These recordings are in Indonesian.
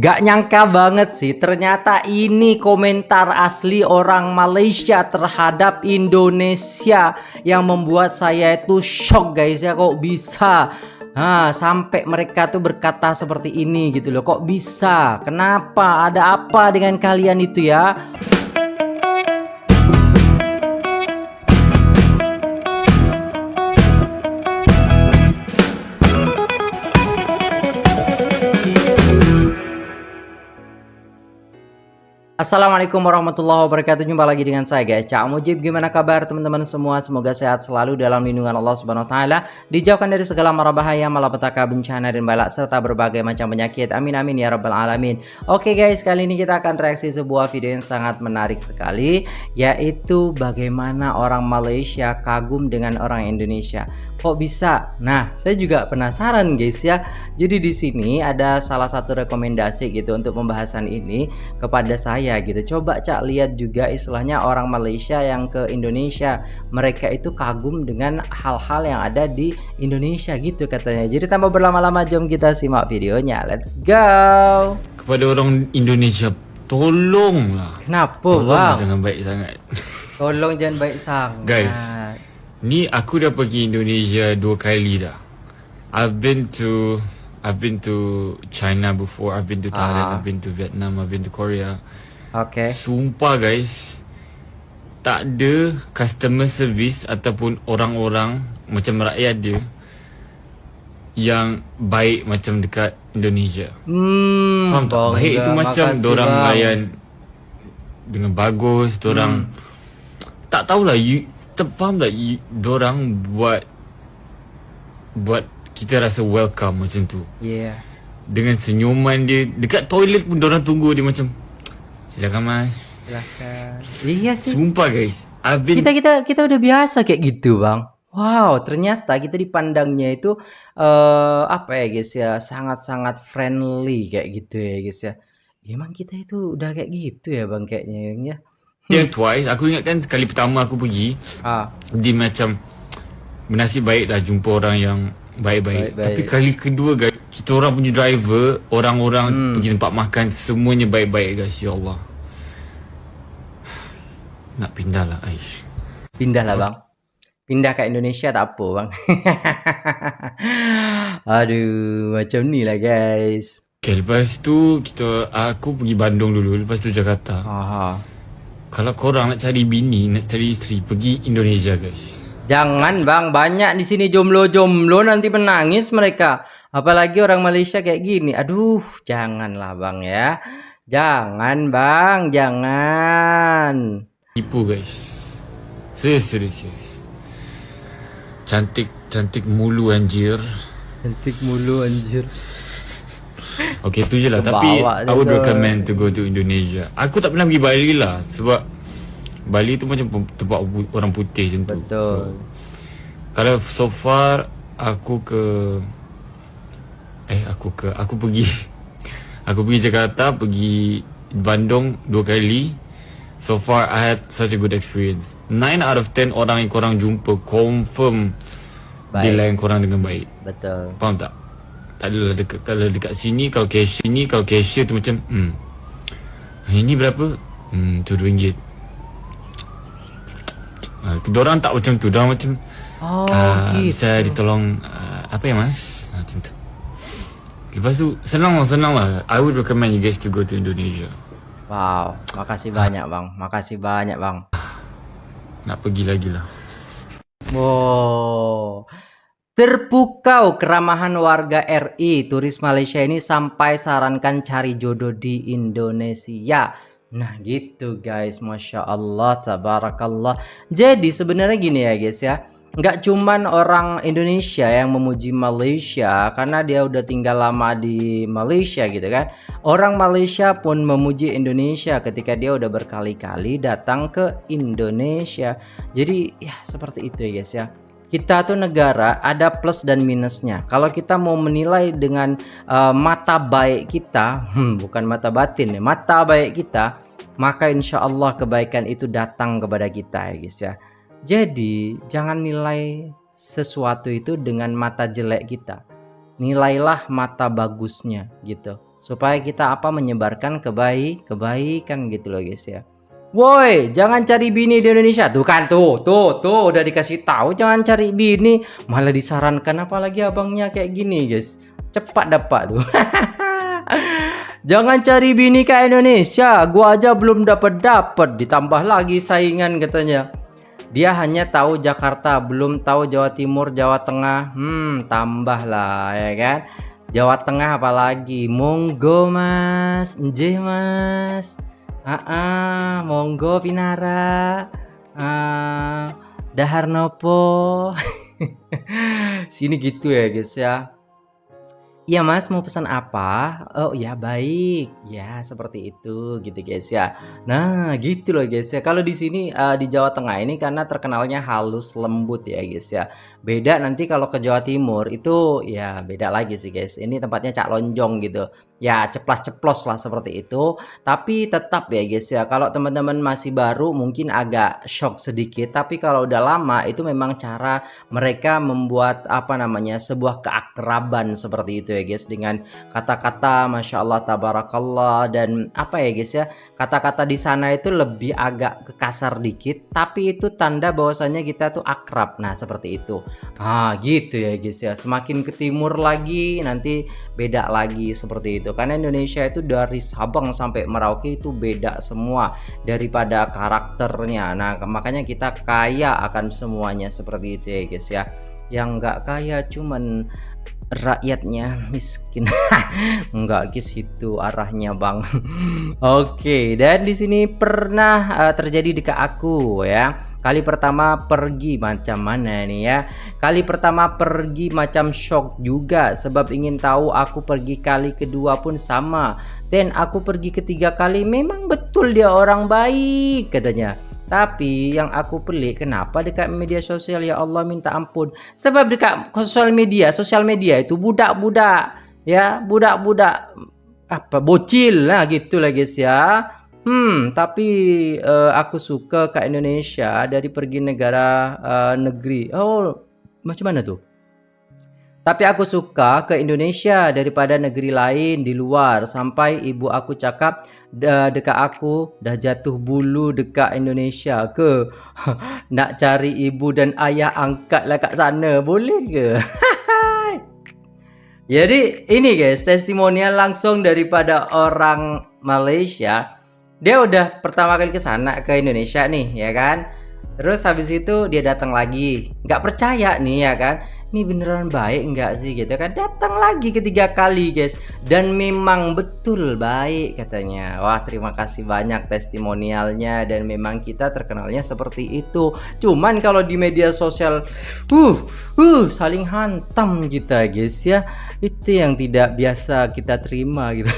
Gak nyangka banget sih, ternyata ini komentar asli orang Malaysia terhadap Indonesia yang membuat saya itu shock guys ya, kok bisa? Nah, sampai mereka tuh berkata seperti ini gitu loh, kok bisa? Kenapa? Ada apa dengan kalian itu ya? Assalamualaikum warahmatullahi wabarakatuh. Jumpa lagi dengan saya guys, Cak Mujib. Gimana kabar teman-teman semua? Semoga sehat selalu dalam lindungan Allah Subhanahu wa taala, dijauhkan dari segala mara bahaya, malapetaka, bencana dan balak serta berbagai macam penyakit. Amin amin ya rabbal alamin. Oke guys, kali ini kita akan reaksi sebuah video yang sangat menarik sekali, yaitu bagaimana orang Malaysia kagum dengan orang Indonesia. Kok bisa? Nah, saya juga penasaran guys ya. Jadi di sini ada salah satu rekomendasi gitu untuk pembahasan ini kepada saya gitu. Coba Cak lihat juga istilahnya orang Malaysia yang ke Indonesia, mereka itu kagum dengan hal-hal yang ada di Indonesia gitu katanya. Jadi tanpa berlama-lama jom kita simak videonya. Let's go. Kepada orang Indonesia, tolonglah. Kenapa Tolong bang? jangan baik sangat. Tolong jangan baik sangat. Guys, ni aku dah pergi Indonesia 2 kali dah. I've been to China before, I've been to Thailand, I've been to Vietnam, I've been to Korea. Oke. Sumpah guys, tak ada customer service ataupun orang-orang macam rakyat dia yang baik macam dekat Indonesia. Faham tak? Baik itu macam dorang layan dengan bagus, dorang tak tahulah, faham tak, dorang buat kita rasa welcome macam tu. Yeah. Dengan senyuman dia, dekat toilet pun dorang tunggu dia macam, silakan mas. Silakan. Iya sih. Sumpah guys, Kita udah biasa kayak gitu bang. Wow, ternyata kita dipandangnya itu apa ya guys ya, sangat-sangat friendly kayak gitu ya guys ya. Emang kita itu udah kayak gitu ya bang kayaknya ya. Yang twice, aku ingatkan sekali pertama aku pergi, dia macam bernasib baik dah jumpa orang yang baik-baik. Tapi kali kedua guys, kita orang punya driver, orang-orang pergi tempat makan, semuanya baik-baik guys. Ya Allah, nak pindah lah Aish. Pindah lah bang. Pindah ke Indonesia tak apa bang. Aduh, macam ni lah guys. Okay, lepas tu aku pergi Bandung dulu, lepas tu Jakarta. Kalau korang nak cari bini, nak cari isteri, pergi Indonesia guys. Jangan bang, banyak di sini jomblo-jomblo, nanti menangis mereka. Apalagi orang Malaysia kayak gini. Aduh, janganlah bang ya. Jangan bang, jangan. Tipu guys. Serius. Cantik mulu anjir. Cantik mulu anjir. Okay, tu je lah. Tapi I would recommend to go to Indonesia. Aku tak pernah pergi Bali lah, sebab Bali tu macam tempat orang putih macam tu. Betul. Kalau so far aku pergi Jakarta, pergi Bandung 2 kali. So far I had such a good experience. 9 out of 10 orang yang korang jumpa confirm dia layan korang dengan baik. Betul. Faham tak? Tak adalah kalau dekat sini, kalau cashier tu macam ini berapa? Tu RM2. Diorang tak macam tu. Diorang macam gitu. bisa ditolong apa ya mas? Macam tu. Lepas tu senang lah. I would recommend you guys to go to Indonesia. Wow, makasih banyak bang. Makasih banyak bang. Nak pergi lagi lah. Wow. Terpukau keramahan warga RI, turis Malaysia ini sampai sarankan cari jodoh di Indonesia. Nah gitu guys, Masya Allah, tabarakallah. Jadi sebenarnya gini ya guys ya, nggak cuman orang Indonesia yang memuji Malaysia karena dia udah tinggal lama di Malaysia gitu kan. Orang Malaysia pun memuji Indonesia ketika dia udah berkali-kali datang ke Indonesia. Jadi ya seperti itu ya guys ya. Kita tuh negara ada plus dan minusnya. Kalau kita mau menilai dengan mata baik kita, bukan mata batin ya, mata baik kita, maka insya Allah kebaikan itu datang kepada kita ya guys ya. Jadi jangan nilai sesuatu itu dengan mata jelek kita. Nilailah mata bagusnya gitu. supaya kita apa menyebarkan kebaikan gitu loh guys ya. Woi, jangan cari bini di Indonesia. Tuh kan tuh udah dikasih tahu jangan cari bini, malah disarankan apalagi abangnya kayak gini, guys. Cepat dapat tuh. Jangan cari bini ke Indonesia. Gua aja belum dapat ditambah lagi saingan katanya. Dia hanya tahu Jakarta, belum tahu Jawa Timur, Jawa Tengah. Tambah lah ya kan. Jawa Tengah apalagi. Monggo Mas, nggih Mas. Monggo Pinara. Dahar nopo. Sini gitu ya guys ya. Iya Mas, mau pesan apa? Oh ya baik, ya seperti itu gitu guys ya. Nah gitu loh guys ya. Kalau di sini di Jawa Tengah ini karena terkenalnya halus lembut ya guys ya. Beda nanti kalau ke Jawa Timur itu ya beda lagi sih guys. Ini tempatnya Cak Lonjong gitu. Ya ceplas-ceplos lah seperti itu. Tapi tetap ya guys ya. Kalau teman-teman masih baru mungkin agak shock sedikit. Tapi kalau udah lama itu memang cara mereka membuat apa namanya sebuah keakraban seperti itu ya guys, dengan kata-kata masya Allah tabarakallah dan apa ya guys ya, kata-kata di sana itu lebih agak kekasar dikit tapi itu tanda bahwasanya kita tuh akrab. Nah seperti itu gitu ya guys ya. Semakin ke timur lagi nanti beda lagi seperti itu, karena Indonesia itu dari Sabang sampai Merauke itu beda semua daripada karakternya. Nah makanya kita kaya akan semuanya seperti itu ya guys ya. Yang nggak kaya cuman rakyatnya miskin. Enggak guys, itu arahnya bang. Oke, dan di sini pernah terjadi dekat aku ya. Kali pertama pergi macam mana nih ya. Kali pertama pergi macam shock juga, sebab ingin tahu aku pergi kali kedua pun sama. Dan aku pergi ketiga kali memang betul dia orang baik katanya. Tapi yang aku pelik, kenapa dekat media sosial ya Allah minta ampun. Sebab dekat sosial media itu budak-budak ya, budak-budak apa bocil lah gitu lah guys ya. Tapi aku suka ke Indonesia dari pergi negara negeri. Oh, macam mana tuh? Tapi aku suka ke Indonesia daripada negeri lain di luar. Sampai ibu aku cakap dekat aku dah jatuh bulu dekat Indonesia ke. Nak cari ibu dan ayah angkatlah kat sana, boleh ke? Jadi ini guys, testimonial langsung daripada orang Malaysia. Dia udah pertama kali ke sana ke Indonesia nih ya kan. Terus habis itu dia datang lagi, nggak percaya nih ya kan, ini beneran baik nggak sih gitu kan. Datang lagi ketiga kali guys, dan memang betul baik katanya. Wah terima kasih banyak testimonialnya, dan memang kita terkenalnya seperti itu. Cuman kalau di media sosial saling hantam kita guys ya, itu yang tidak biasa kita terima gitu.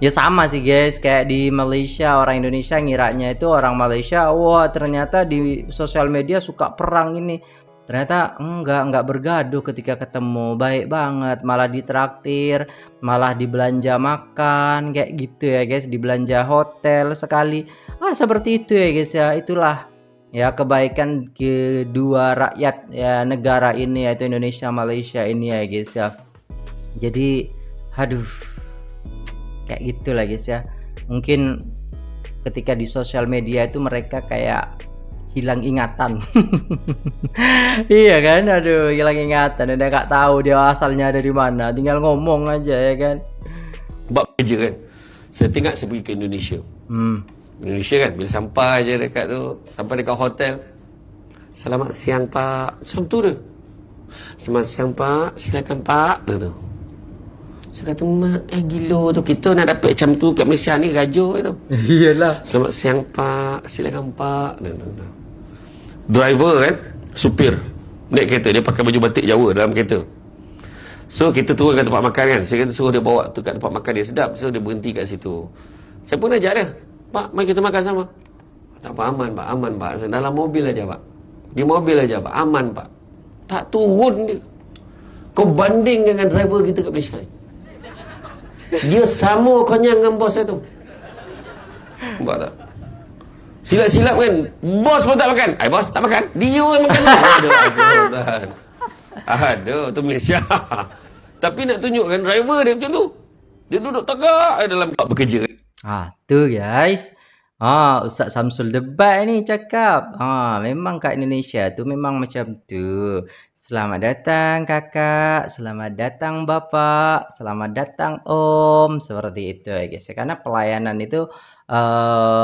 Ya sama sih guys, kayak di Malaysia orang Indonesia ngiranya itu orang Malaysia, wah ternyata di sosial media suka perang ini. Ternyata enggak bergaduh ketika ketemu, baik banget, malah ditraktir, malah dibelanja makan kayak gitu ya guys, dibelanja hotel sekali. Seperti itu ya guys ya. Itulah ya kebaikan kedua rakyat ya negara ini, yaitu Indonesia Malaysia ini ya guys ya. Jadi kayak gitulah guys ya. Mungkin ketika di sosial media itu mereka kayak hilang ingatan. Iya kan, hilang ingatan, udah gak tahu dia asalnya dari mana, tinggal ngomong aja ya kan. Sebab kerja kan, saya tengok saya pergi ke Indonesia. Indonesia kan, bila sampai je dekat tu, sampai dekat hotel, selamat siang pak, macam tu dia. Selamat siang pak, silakan pak, dia tu. Saya kata, gila tu, kita nak dapat macam tu kat Malaysia ni gajo tu. Iyalah. Selamat siang pak, silakan pak. Driver kan, supir naik kereta, dia pakai baju batik Jawa dalam kereta. So kita turun kat tempat makan kan, saya kata suruh dia bawa tu kat tempat makan dia sedap. So dia berhenti kat situ. Saya pun ajak dia, pak mari kita makan sama. Tak apa, aman pak, saya dalam mobil aja pak, di mobil aja pak, aman pak. Tak turun dia. Kau banding dengan driver kita kat Malaysia, dia sama konyang dengan bos saya tu. Nampak tak? Silap-silap kan, bos pun tak makan. Bos tak makan, dia yang makan. Aduh, tu Malaysia. Tapi nak tunjukkan driver dia macam tu. Dia duduk tegak dalam bekerja. Tuh guys. Ustaz Samsul debat ni cakap. Memang kat Indonesia tu memang macam tu. Selamat datang kakak, selamat datang bapak, selamat datang om. Seperti itu ya guys. Karena pelayanan itu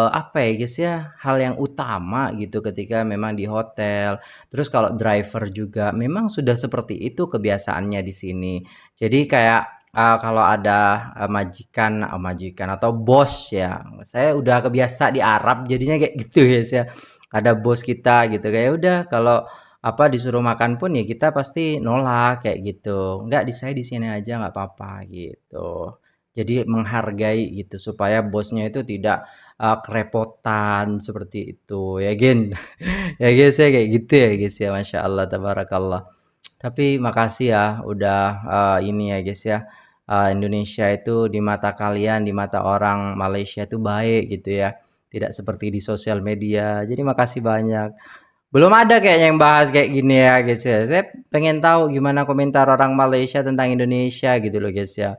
apa ya guys ya, hal yang utama gitu ketika memang di hotel. Terus kalau driver juga memang sudah seperti itu kebiasaannya di sini. Jadi kayak kalau ada majikan atau bos ya, saya udah kebiasa di Arab jadinya kayak gitu ya guys ya. Ada bos kita gitu kayak udah kalau disuruh makan pun ya kita pasti nolak kayak gitu. Enggak, saya di sini aja nggak apa-apa gitu. Jadi menghargai gitu supaya bosnya itu tidak kerepotan seperti itu ya Gen. Ya guys ya kayak gitu ya guys ya, Masya Allah tabarakallah. Tapi makasih ya udah ini ya guys ya. Indonesia itu di mata kalian, di mata orang Malaysia itu baik gitu ya. Tidak seperti di sosial media. Jadi makasih banyak. Belum ada kayaknya yang bahas kayak gini ya guys ya. Saya pengen tahu gimana komentar orang Malaysia tentang Indonesia gitu loh guys ya.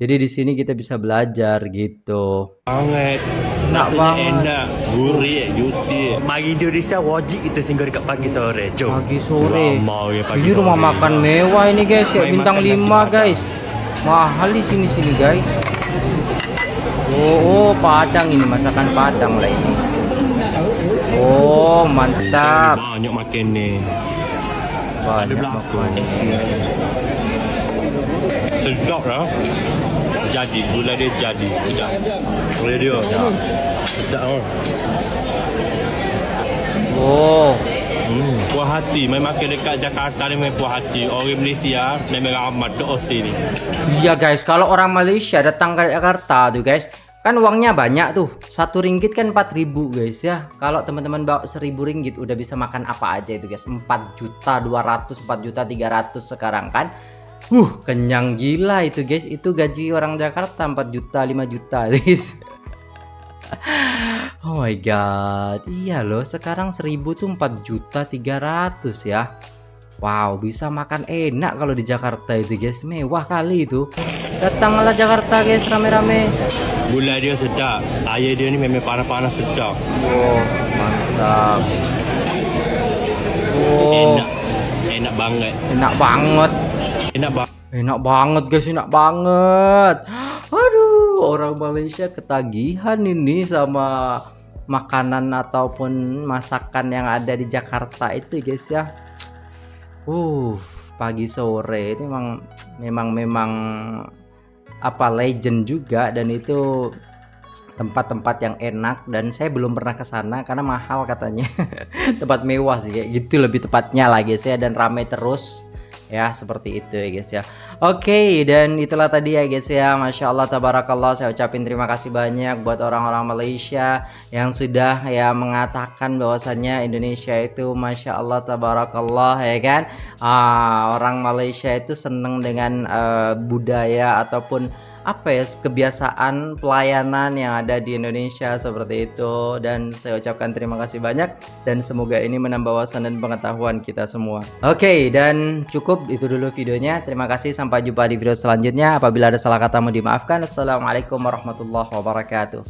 Jadi di sini kita bisa belajar gitu. Banget. Enak banget. Enak, gurih, juicy. Mari Indonesia wajib kita singgah dekat pagi sore. Jom. Pagi sore. Lama ya pagi Ini rumah sore. makan mewah ini guys, kayak Main bintang makan 5 nasi guys. Mahal di sini guys. Oh, Padang ini, masakan Padang lah ini. Oh, mantap. Banyak makan ni. Banyak belakang. makan. Sedap lah. Jadi, gula dia jadi. Sedap. Gula dia. Sedap lah. Oh, Puas hati. Main makan dekat Jakarta ni main puas hati. Orang Malaysia memang ramai dok sini. iya guys, kalau orang Malaysia datang ke Jakarta tuh guys, kan uangnya banyak tuh. 1 ringgit kan 4.000 guys ya. Kalau teman-teman bawa 1.000 ringgit udah bisa makan apa aja itu guys. 4.200.000, 4.300.000 sekarang kan. Kenyang gila itu guys. Itu gaji orang Jakarta 4 juta, 5 juta guys. Oh my god. Iya loh, sekarang 1.000 tuh 4.300.000 ya. Wow, bisa makan enak kalau di Jakarta itu guys. Mewah kali itu. Datanglah Jakarta guys, rame-rame. Gula dia sedap. Air dia ni memang panas-panas sedap. Oh, mantap. Oh, Enak. Enak banget. enak banget. Enak banget. Enak banget guys, enak banget. Aduh, orang Malaysia ketagihan ini sama makanan ataupun masakan yang ada di Jakarta itu guys ya. Pagi sore itu memang legend juga, dan itu tempat-tempat yang enak, dan saya belum pernah ke sana karena mahal katanya. Tempat mewah sih kayak gitu lebih tepatnya lah guys ya, dan ramai terus ya, seperti itu ya guys ya. Oke, dan itulah tadi ya guys ya, Masya Allah tabarakallah. Saya ucapin terima kasih banyak buat orang-orang Malaysia yang sudah ya mengatakan bahwasannya Indonesia itu Masya Allah tabarakallah ya kan. Orang Malaysia itu seneng dengan budaya ataupun kebiasaan pelayanan yang ada di Indonesia seperti itu. Dan saya ucapkan terima kasih banyak, dan semoga ini menambah wawasan dan pengetahuan kita semua. Oke, dan cukup itu dulu videonya. Terima kasih, sampai jumpa di video selanjutnya. Apabila ada salah kata mohon dimaafkan. Assalamualaikum warahmatullahi wabarakatuh.